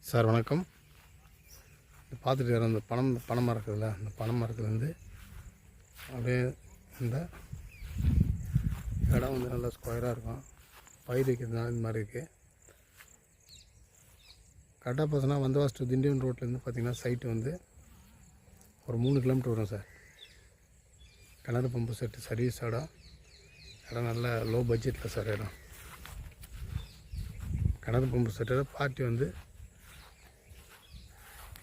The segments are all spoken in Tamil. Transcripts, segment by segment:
சார் வணக்கம். பார்த்துட்டு வர அந்த பனை மரம் இருக்குதுல்ல, அந்த பனை மரத்துலேருந்து அப்படியே இந்த இடம் வந்து நல்லா ஸ்கொயராக இருக்கும். பயிர் வைக்கிறதுனால இந்த மாதிரி இருக்குது. கரெக்டாக பார்த்தோன்னா வந்தவாசி டு திண்டிவன் ரோட்லேருந்து பார்த்திங்கன்னா சைட்டு வந்து ஒரு 3 கிலோமீட்டர் வரும் சார். கிணறு பம்பு செட்டு சர்வீஸ் இடம் நல்ல லோ பட்ஜெட்டில் சார். இடம் கிணறு பம்பு செட்டோட பார்ட்டி வந்து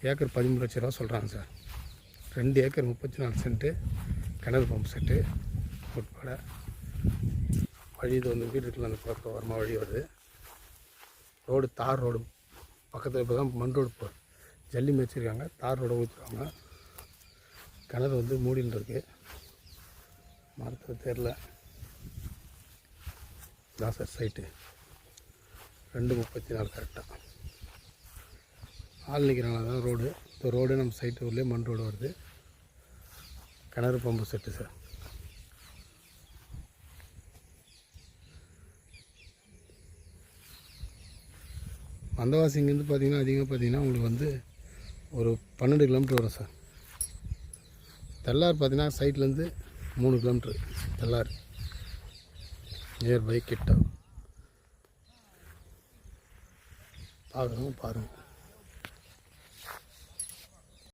ஏக்கர் 13 லட்ச ரூபா சொல்கிறாங்க சார். 2 ஏக்கர் 34 சென்ட்டு கிணறு பம்பு செட்டு உட்பட. வழி இது வந்து வீட்டுக்குள்ள அந்த பக்கம் வரமாக வழி வருது. ரோடு தார் ரோடு பக்கத்தில் இப்போ தான் மண் ரோடு ஜல்லி மேய்ச்சிருக்காங்க. தார் ரோடு ஊற்றுவாங்க. கிணறு வந்து மூடின்னு இருக்குது. மரத்தில் தெரில தான் சார் சைட்டு 2:34 கரெக்டாக. ஆள் நிற்கிறாங்க தான் ரோடு. இந்த ரோடு நம்ம சைட்டு ஊர்லேயே மண் ரோடு வருது. கிணறு பம்பு செட்டு சார். வந்தவாசி இங்கேருந்து பார்த்திங்கன்னா அதிகமாக பார்த்திங்கன்னா உங்களுக்கு வந்து ஒரு 12 கிலோமீட்டர் வரும் சார். தெல்லார் பார்த்திங்கன்னா சைட்லேருந்து 3 கிலோமீட்ரு. தெல்லார் நியர்பை கிட்ட பார்க்குறோம் பாருங்கள்.